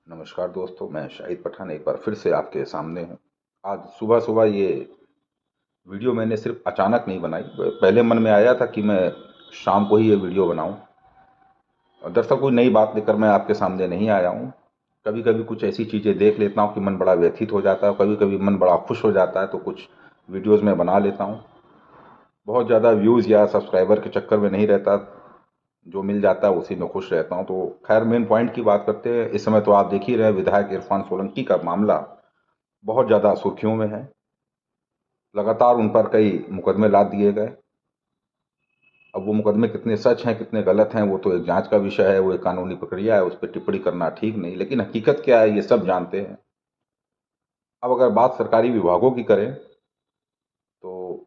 नमस्कार दोस्तों, मैं शाहिद पठान एक बार फिर से आपके सामने हूँ। आज सुबह सुबह ये वीडियो मैंने सिर्फ अचानक नहीं बनाई। पहले मन में आया था कि मैं शाम को ही ये वीडियो बनाऊं। और दरअसल कोई नई बात लेकर मैं आपके सामने नहीं आया हूँ। कभी कभी कुछ ऐसी चीज़ें देख लेता हूँ कि मन बड़ा व्यथित हो जाता है, कभी कभी मन बड़ा खुश हो जाता है, तो कुछ वीडियोज़ में बना लेता हूँ। बहुत ज़्यादा व्यूज़ या सब्सक्राइबर के चक्कर में नहीं रहता, जो मिल जाता है उसी में खुश रहता हूँ। तो खैर, मेन पॉइंट की बात करते हैं। इस समय तो आप देख ही रहे हैं, विधायक इरफान सोलंकी का मामला बहुत ज़्यादा सुर्खियों में है। लगातार उन पर कई मुकदमे लाद दिए गए। अब वो मुकदमे कितने सच हैं कितने गलत हैं वो तो एक जांच का विषय है, वो एक कानूनी प्रक्रिया है, उस पर टिप्पणी करना ठीक नहीं, लेकिन हकीकत क्या है ये सब जानते हैं। अब अगर बात सरकारी विभागों की करें तो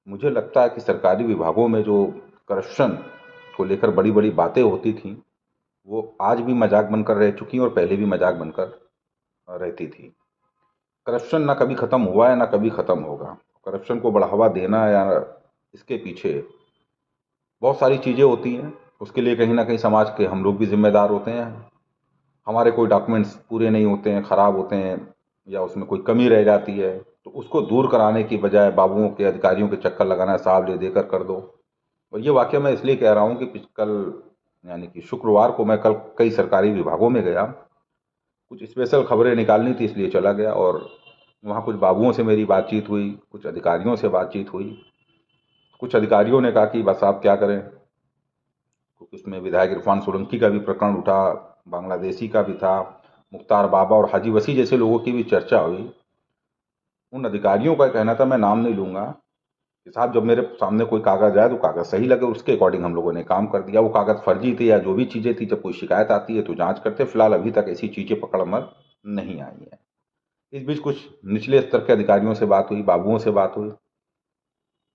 मुझे लगता है कि सरकारी विभागों में जो करप्शन को लेकर बड़ी बड़ी बातें होती थी, वो आज भी मजाक बनकर रह चुकी हैं और पहले भी मजाक बनकर रहती थी। करप्शन ना कभी खत्म हुआ है ना कभी खत्म होगा। करप्शन को बढ़ावा देना या इसके पीछे बहुत सारी चीज़ें होती हैं। उसके लिए कहीं ना कहीं समाज के हम लोग भी जिम्मेदार होते हैं। हमारे कोई डॉक्यूमेंट्स पूरे नहीं होते हैं, ख़राब होते हैं, या उसमें कोई कमी रह जाती है, तो उसको दूर कराने की बजाय बाबुओं के अधिकारियों के चक्कर लगाना है, साहब ले देकर कर दो। और ये वाक्य मैं इसलिए कह रहा हूँ कि कल यानी कि शुक्रवार को मैं कल कई सरकारी विभागों में गया। कुछ स्पेशल खबरें निकालनी थी इसलिए चला गया, और वहाँ कुछ बाबुओं से मेरी बातचीत हुई, कुछ अधिकारियों से बातचीत हुई। कुछ अधिकारियों ने कहा कि बस आप क्या करें, क्योंकि उसमें विधायक इरफान सोलंकी का भी प्रकरण उठा, बांग्लादेशी का भी था, मुख्तार बाबा और हाजी वसी जैसे लोगों की भी चर्चा हुई। उन अधिकारियों का कहना था, मैं नाम नहीं लूंगा, कि साहब जब मेरे सामने कोई कागज आए तो कागज सही लगे उसके अकॉर्डिंग हम लोगों ने काम कर दिया। वो कागज फर्जी थे या जो भी चीजें थी, जब कोई शिकायत आती है तो जांच करते। फिलहाल अभी तक ऐसी चीजें पकड़ में नहीं आई है। इस बीच कुछ निचले स्तर के अधिकारियों से बात हुई, बाबुओं से बात हुई।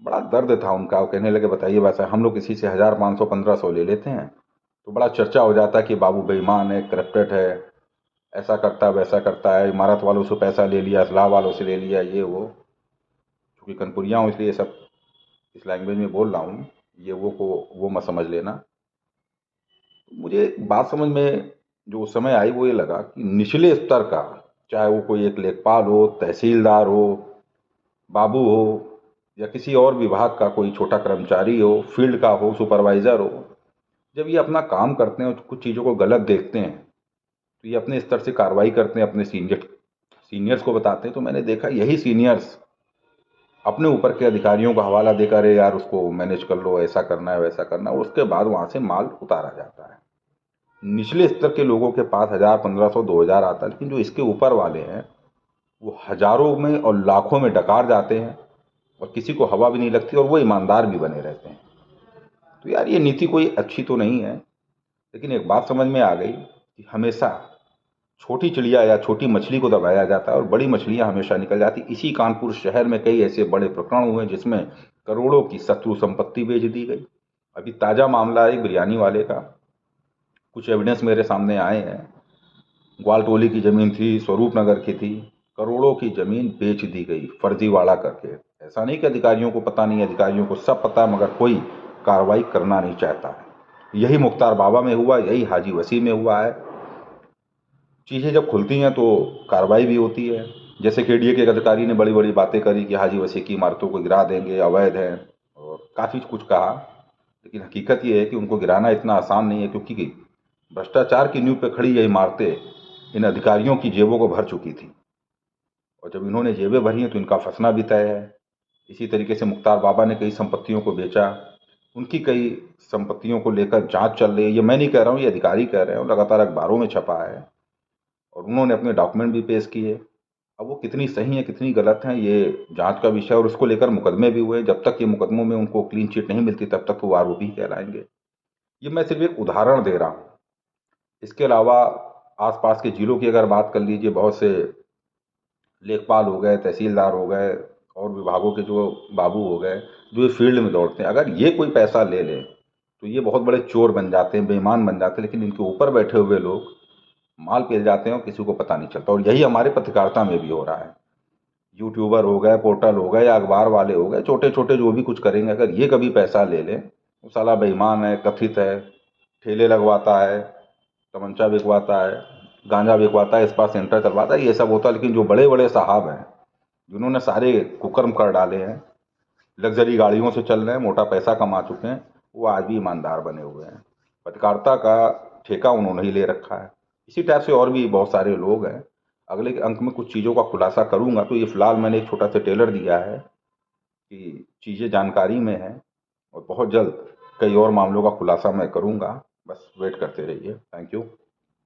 बड़ा दर्द था उनका। वो कहने लगे, बताइए वैसा हम लोग किसी से 1,000, 500, 1,500 ले लेते हैं तो बड़ा चर्चा हो जाता है कि बाबू बेईमान है, करप्टेड है, ऐसा करता है वैसा करता है, इमारत वालों से पैसा ले लिया, असलाह वालों से ले लिया, ये वो। क्योंकि कनपुरिया हूँ इसलिए सब इस लैंग्वेज में बोल रहा हूँ, ये वो को वो मत समझ लेना। मुझे बात समझ में जो उस समय आई वो ये लगा कि निचले स्तर का, चाहे वो कोई एक लेखपाल हो, तहसीलदार हो, बाबू हो, या किसी और विभाग का कोई छोटा कर्मचारी हो, फील्ड का हो, सुपरवाइजर हो, जब ये अपना काम करते हैं और कुछ चीज़ों को गलत देखते हैं तो ये अपने स्तर से कार्रवाई करते हैं, अपने सीनियर्स को बताते हैं। तो मैंने देखा यही सीनियर्स अपने ऊपर के अधिकारियों का हवाला देकर, अरे यार उसको मैनेज कर लो, ऐसा करना है वैसा करना है, और उसके बाद वहां से माल उतारा जाता है। निचले स्तर के लोगों के पास 1,000, 1,500, 2,000 आता है, लेकिन जो इसके ऊपर वाले हैं वो हजारों में और लाखों में डकार जाते हैं, और किसी को हवा भी नहीं लगती, और वो ईमानदार भी बने रहते हैं। तो यार ये नीति कोई अच्छी तो नहीं है। लेकिन एक बात समझ में आ गई कि हमेशा छोटी चिड़िया या छोटी मछली को दबाया जाता है और बड़ी मछलियां हमेशा निकल जाती। इसी कानपुर शहर में कई ऐसे बड़े प्रकरण हुए जिसमें करोड़ों की शत्रु संपत्ति बेच दी गई। अभी ताजा मामला है एक बिरयानी वाले का। कुछ एविडेंस मेरे सामने आए हैं। ग्वालटोली की जमीन थी, स्वरूप नगर की थी, करोड़ों की जमीन बेच दी गई फर्जीवाड़ा करके। ऐसा नहीं कि अधिकारियों को पता नहीं, अधिकारियों को सब पता है, मगर कोई कार्रवाई करना नहीं चाहता है। यही मुख्तार बाबा में हुआ, यही हाजी वसी में हुआ है। चीज़ें जब खुलती हैं तो कार्रवाई भी होती है। जैसे केडीए के एक अधिकारी ने बड़ी बड़ी बातें करी कि हाजी वसी की इमारतों को गिरा देंगे, अवैध है, और काफ़ी कुछ कहा। लेकिन हकीकत ये है कि उनको गिराना इतना आसान नहीं है, क्योंकि भ्रष्टाचार की नींव पर खड़ी ये इमारतें इन अधिकारियों की जेबों को भर चुकी थी, और जब इन्होंने जेबें भरी हैं तो इनका फंसना भी तय है। इसी तरीके से मुख्तार बाबा ने कई संपत्तियों को बेचा। उनकी कई संपत्तियों को लेकर जांच चल रही है। ये मैं नहीं कह रहा हूँ, ये अधिकारी कह रहे हैं, लगातार अखबारों में छपा है, और उन्होंने अपने डॉक्यूमेंट भी पेश किए। अब वो कितनी सही है कितनी गलत है ये जांच का विषय है, और उसको लेकर मुकदमे भी हुए। जब तक ये मुकदमों में उनको क्लीन चिट नहीं मिलती तब तक वो आरोपी कहलाएंगे। ये मैं सिर्फ एक उदाहरण दे रहा हूँ। इसके अलावा आसपास के जिलों की अगर बात कर लीजिए, बहुत से लेखपाल हो गए, तहसीलदार हो गए, और विभागों के जो बाबू हो गए, जो इस फील्ड में दौड़ते हैं, अगर ये कोई पैसा ले ले तो ये बहुत बड़े चोर बन जाते हैं, बेईमान बन जाते हैं। लेकिन इनके ऊपर बैठे हुए लोग माल पेल जाते हैं और किसी को पता नहीं चलता। और यही हमारे पत्रकारिता में भी हो रहा है। यूट्यूबर हो गए, पोर्टल हो गए, या अखबार वाले हो गए, छोटे छोटे जो भी कुछ करेंगे, अगर ये कभी पैसा ले लें, वो साला बेईमान है, कथित है, ठेले लगवाता है, तमंचा बिकवाता है, गांजा बिकवाता है, स्पा सेंटर चलवाता है, ये सब होता है। लेकिन जो बड़े बड़े साहब हैं जिन्होंने सारे कुकर्म कर डाले हैं, लग्जरी गाड़ियों से चल रहे हैं, मोटा पैसा कमा चुके हैं, वो आज भी ईमानदार बने हुए हैं। पत्रकारिता का ठेका उन्होंने ही ले रखा है। इसी टाइप से और भी बहुत सारे लोग हैं। अगले के अंक में कुछ चीज़ों का खुलासा करूंगा। तो ये फिलहाल मैंने एक छोटा सा टेलर दिया है कि चीज़ें जानकारी में हैं, और बहुत जल्द कई और मामलों का खुलासा मैं करूंगा। बस वेट करते रहिए। Thank you.